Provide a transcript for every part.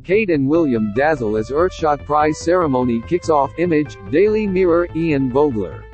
Kate and William dazzle as Earthshot Prize ceremony kicks off. Image, Daily Mirror, Ian Vogler.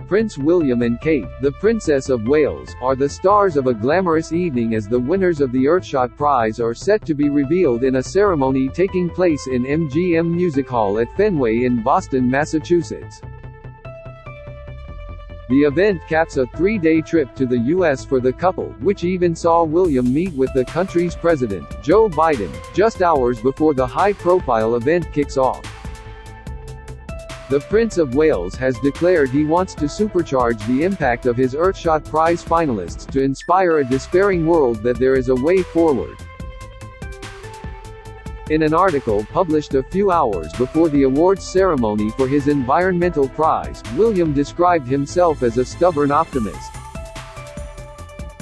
Prince William and Kate, the Princess of Wales, are the stars of a glamorous evening as the winners of the Earthshot Prize are set to be revealed in a ceremony taking place in MGM MusicHall at Fenway in Boston, Massachusetts. The event caps a three-day trip to the U.S. for the couple, which even saw William meet with the country's president, Joe Biden, just hours before the high-profile event kicks off. The Prince of Wales has declared he wants to supercharge the impact of his Earthshot Prize finalists to inspire a despairing world that there is a way forward. In an article published a few hours before the awards ceremony for his environmental prize, William described himself as a stubborn optimist.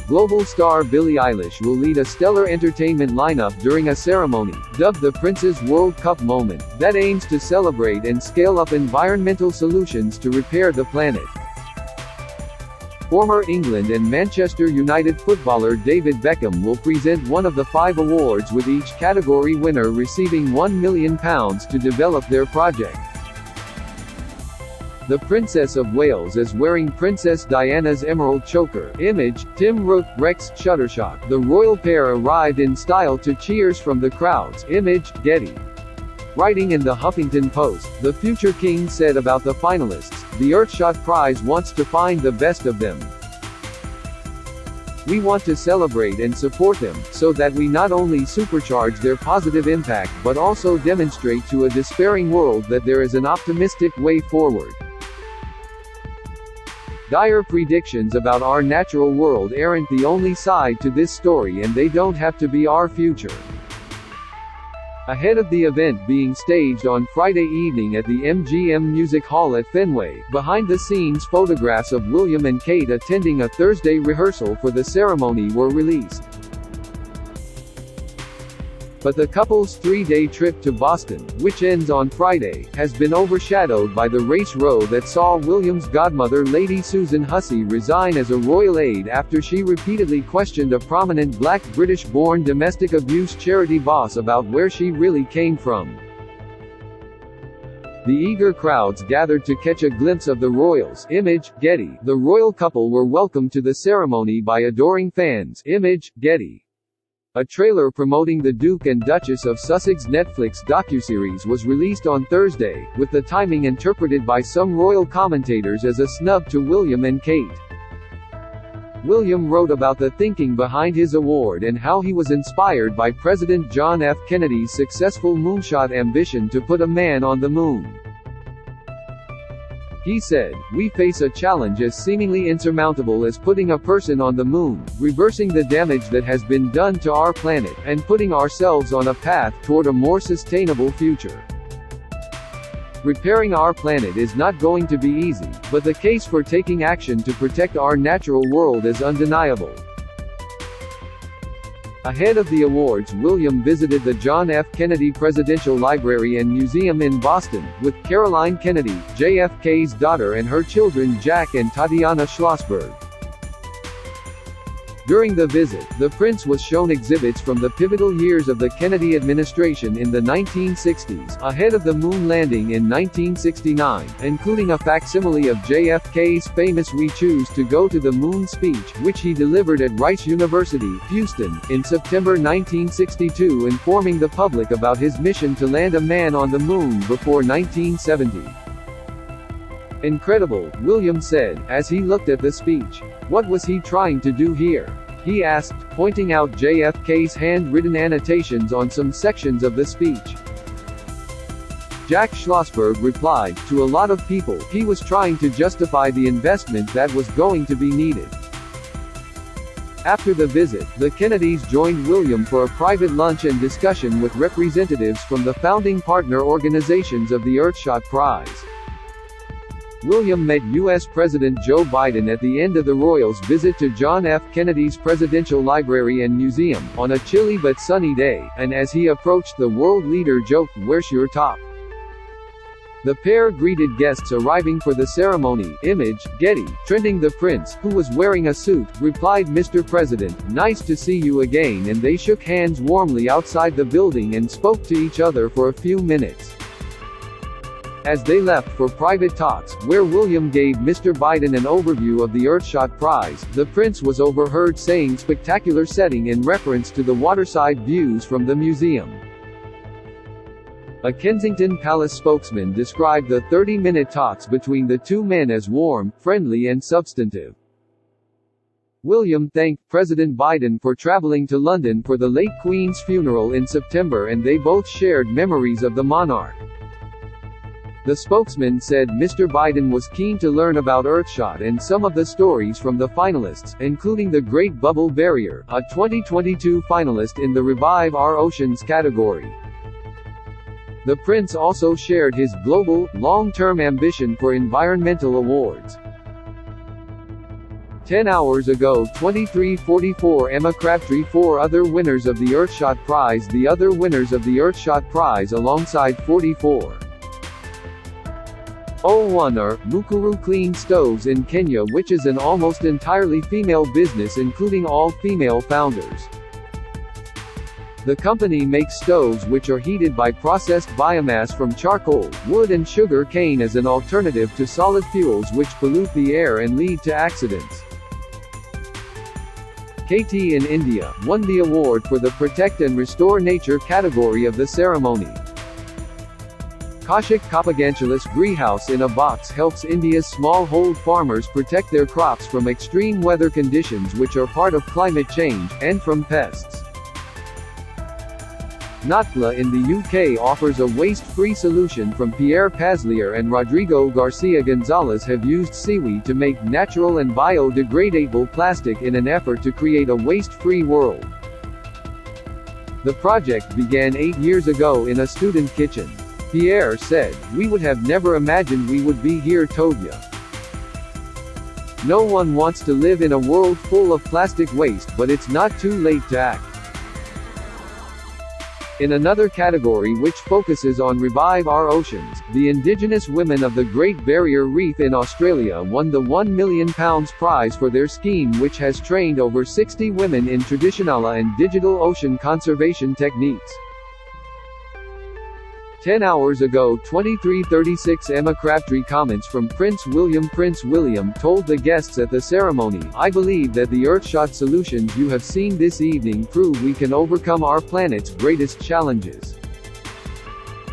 Global star Billie Eilish will lead a stellar entertainment lineup during a ceremony, dubbed the Prince's World Cup Moment, that aims to celebrate and scale up environmental solutions to repair the planet. Former England and Manchester United footballer David Beckham will present one of the 5 awards, with each category winner receiving £1 million to develop their project. The Princess of Wales is wearing Princess Diana's emerald choker. Image, Tim Root, Rex Shuttershot. The royal pair arrived in style to cheers from the crowds. Image, Getty. Writing in the Huffington Post, the future king said about the finalists, "The Earthshot Prize wants to find the best of them. We want to celebrate and support them, so that we not only supercharge their positive impact but also demonstrate to a despairing world that there is an optimistic way forward." Dire predictions about our natural world aren't the only side to this story, and they don't have to be our future. Ahead of the event being staged on Friday evening at the MGM MusicHall at Fenway, behind-the-scenes photographs of William and Kate attending a Thursday rehearsal for the ceremony were released. But the couple's 3-day trip to Boston, which ends on Friday, has been overshadowed by the race row that saw William's godmother Lady Susan Hussey resign as a royal aide after she repeatedly questioned a prominent black British-born domestic abuse charity boss about where she really came from. The eager crowds gathered to catch a glimpse of the royals. Image, Getty. The royal couple were welcomed to the ceremony by adoring fans. Image, Getty. A trailer promoting the Duke and Duchess of Sussex Netflix docuseries was released on Thursday, with the timing interpreted by some royal commentators as a snub to William and Kate. William wrote about the thinking behind his award and how he was inspired by President John F. Kennedy's successful moonshot ambition to put a man on the moon. He said, "We face a challenge as seemingly insurmountable as putting a person on the moon, reversing the damage that has been done to our planet, and putting ourselves on a path toward a more sustainable future. Repairing our planet is not going to be easy, but the case for taking action to protect our natural world is undeniable." Ahead of the awards, William visited the John F. Kennedy Presidential Library and Museum in Boston, with Caroline Kennedy, JFK's daughter, and her children Jack and Tatiana Schlossberg. During the visit, the prince was shown exhibits from the pivotal years of the Kennedy administration in the 1960s, ahead of the moon landing in 1969, including a facsimile of JFK's famous "We Choose to Go to the Moon" speech, which he delivered at Rice University, Houston, in September 1962, informing the public about his mission to land a man on the moon before 1970. "Incredible," William said, as he looked at the speech. "What was he trying to do here?" he asked, pointing out JFK's handwritten annotations on some sections of the speech. Jack Schlossberg replied, "To a lot of people, he was trying to justify the investment that was going to be needed." After the visit, the Kennedys joined William for a private lunch and discussion with representatives from the founding partner organizations of the Earthshot Prize. William met U.S. President Joe Biden at the end of the royals' visit to John F. Kennedy's Presidential Library and Museum, on a chilly but sunny day, and as he approached the world leader joked, "Where's your top?" The pair greeted guests arriving for the ceremony. Image, Getty. Trending: the prince, who was wearing a suit, replied, "Mr. President, nice to see you again," and they shook hands warmly outside the building and spoke to each other for a few minutes. As they left for private talks, where William gave Mr. Biden an overview of the Earthshot Prize, the prince was overheard saying "spectacular setting" in reference to the waterside views from the museum. A Kensington Palace spokesman described the 30-minute talks between the two men as warm, friendly and substantive. William thanked President Biden for traveling to London for the late Queen's funeral in September, and they both shared memories of the monarch. The spokesman said Mr. Biden was keen to learn about Earthshot and some of the stories from the finalists, including the Great Bubble Barrier, a 2022 finalist in the Revive Our Oceans category. The prince also shared his global, long-term ambition for environmental awards. 10 hours ago, 23:44 Emma Crabtree. 4 other winners of the Earthshot Prize. The other winners of the Earthshot Prize alongside 44:01 are Mukuru Clean Stoves in Kenya, which is an almost entirely female business including all female founders. The company makes stoves which are heated by processed biomass from charcoal, wood and sugar cane as an alternative to solid fuels which pollute the air and lead to accidents. KT in India won the award for the Protect and Restore Nature category of the ceremony. Kaushik Kapaganchalis Greenhouse in a Box helps India's smallhold farmers protect their crops from extreme weather conditions which are part of climate change, and from pests. Notpla in the UK offers a waste-free solution from Pierre Pazlier and Rodrigo Garcia Gonzalez have used seaweed to make natural and biodegradable plastic in an effort to create a waste-free world. The project began 8 years ago in a student kitchen. Pierre said, "We would have never imagined we would be here, Todia. No one wants to live in a world full of plastic waste, but it's not too late to act." In another category which focuses on Revive Our Oceans, the Indigenous women of the Great Barrier Reef in Australia won the £1 million prize for their scheme, which has trained over 60 women in traditional and digital ocean conservation techniques. 10 hours ago, 23:36 Emma Crabtree comments from Prince William. Prince William told the guests at the ceremony, "I believe that the Earthshot solutions you have seen this evening prove we can overcome our planet's greatest challenges.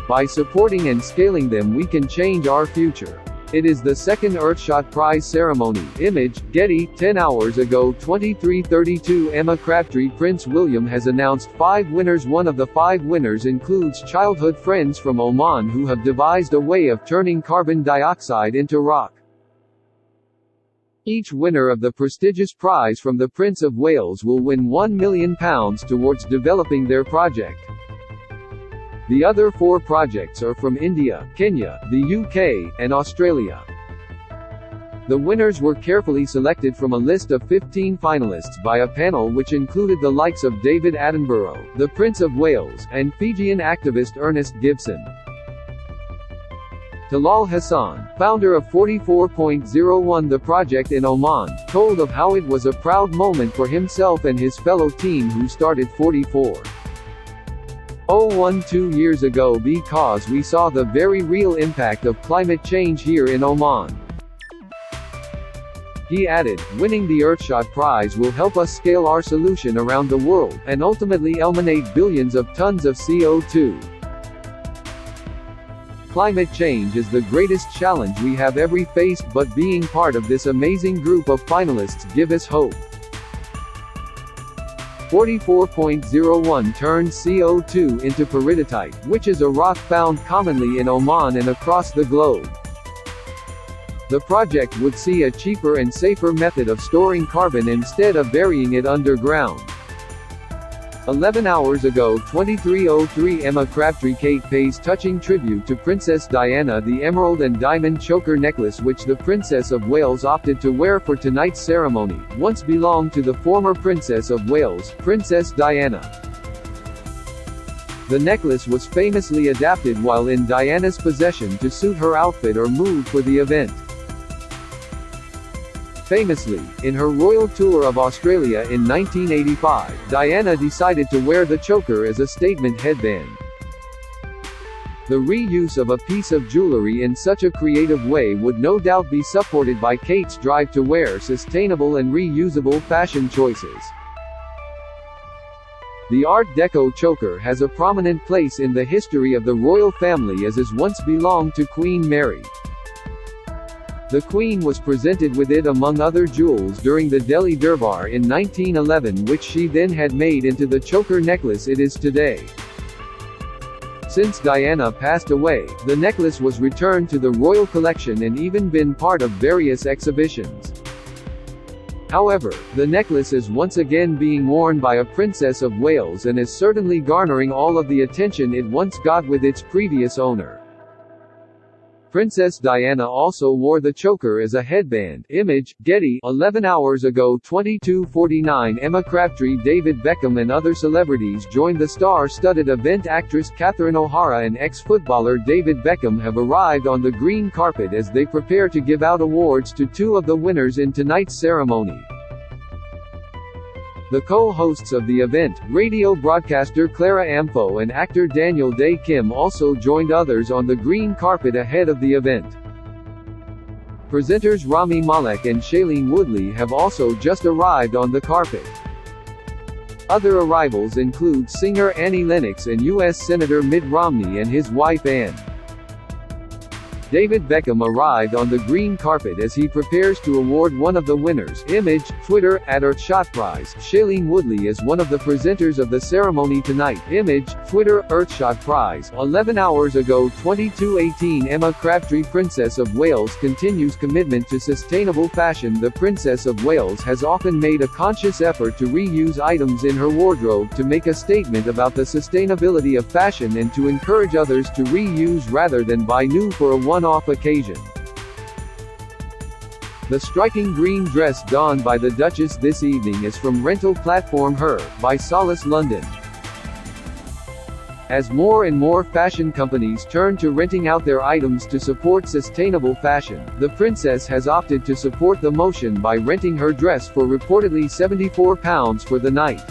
By supporting and scaling them we can change our future." It is the second Earthshot Prize ceremony. Image, Getty. 10 hours ago, 23:32 Emma Crabtree. Prince William has announced 5 winners. One of the 5 winners includes childhood friends from Oman who have devised a way of turning carbon dioxide into rock. Each winner of the prestigious prize from the Prince of Wales will win £1 million towards developing their project. The other 4 projects are from India, Kenya, the UK, and Australia. The winners were carefully selected from a list of 15 finalists by a panel which included the likes of David Attenborough, the Prince of Wales, and Fijian activist Ernest Gibson. Talal Hassan, founder of 44.01 The Project in Oman, told of how it was a proud moment for himself and his fellow team who started 44.02 years ago because we saw the very real impact of climate change here in Oman. He added, "Winning the Earthshot Prize will help us scale our solution around the world, and ultimately eliminate billions of tons of CO2. Climate change is the greatest challenge we have ever faced, but being part of this amazing group of finalists give us hope." 44.01 turns CO2 into peridotite, which is a rock found commonly in Oman and across the globe. The project would see a cheaper and safer method of storing carbon instead of burying it underground. 11 hours ago, 23:03 Emma Crabtree. Kate pays touching tribute to Princess Diana. The emerald and diamond choker necklace which the Princess of Wales opted to wear for tonight's ceremony, once belonged to the former Princess of Wales, Princess Diana. The necklace was famously adapted while in Diana's possession to suit her outfit or mood for the event. Famously, in her royal tour of Australia in 1985, Diana decided to wear the choker as a statement headband. The reuse of a piece of jewelry in such a creative way would no doubt be supported by Kate's drive to wear sustainable and reusable fashion choices. The Art Deco choker has a prominent place in the history of the royal family as it once belonged to Queen Mary. The Queen was presented with it among other jewels during the Delhi Durbar in 1911, which she then had made into the choker necklace it is today. Since Diana passed away, the necklace was returned to the royal collection and even been part of various exhibitions. However, the necklace is once again being worn by a Princess of Wales and is certainly garnering all of the attention it once got with its previous owner. Princess Diana also wore the choker as a headband. Image, Getty. 11 hours ago 22:49 Emma Crabtree, David Beckham and other celebrities joined the star-studded event. Actress Catherine O'Hara and ex-footballer David Beckham have arrived on the green carpet as they prepare to give out awards to two of the winners in tonight's ceremony. The co-hosts of the event, radio broadcaster Clara Amfo and actor Daniel Day Kim, also joined others on the green carpet ahead of the event. Presenters Rami Malek and Shailene Woodley have also just arrived on the carpet. Other arrivals include singer Annie Lennox and U.S. Senator Mitt Romney and his wife Ann. David Beckham arrived on the green carpet as he prepares to award one of the winners. Image, Twitter, @Earthshot Prize. Shailene Woodley is one of the presenters of the ceremony tonight. Image, Twitter, Earthshot Prize. 11 hours ago 22:18 Emma Crabtree, Princess of Wales, continues commitment to sustainable fashion. The Princess of Wales has often made a conscious effort to reuse items in her wardrobe to make a statement about the sustainability of fashion and to encourage others to reuse rather than buy new for a one-off occasion. The striking green dress donned by the Duchess this evening is from rental platform Her, by Solace London. As more and more fashion companies turn to renting out their items to support sustainable fashion, the princess has opted to support the motion by renting her dress for reportedly £74 for the night.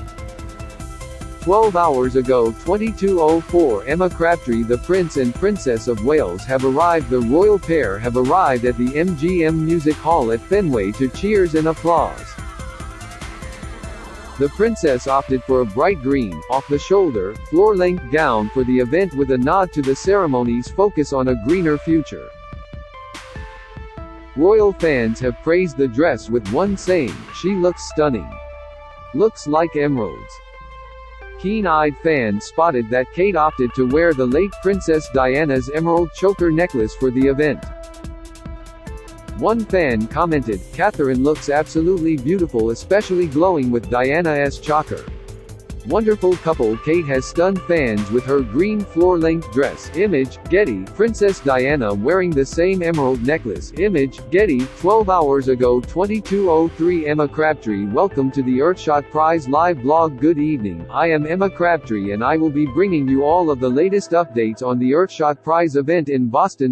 12 hours ago 22:04 Emma Crabtree, the Prince and Princess of Wales have arrived. The royal pair have arrived at the MGM MusicHall at Fenway to cheers and applause. The princess opted for a bright green, off-the-shoulder, floor-length gown for the event with a nod to the ceremony's focus on a greener future. Royal fans have praised the dress, with one saying, "She looks stunning. Looks like emeralds." Keen-eyed fans spotted that Kate opted to wear the late Princess Diana's emerald choker necklace for the event. One fan commented, "Catherine looks absolutely beautiful, especially glowing with Diana's choker. Wonderful couple." Kate has stunned fans with her green floor-length dress. Image, Getty. Princess Diana wearing the same emerald necklace. Image, Getty. 12 hours ago 22:03 Emma Crabtree. Welcome to the Earthshot Prize live blog. Good evening, I am Emma Crabtree and I will be bringing you all of the latest updates on the Earthshot Prize event in Boston.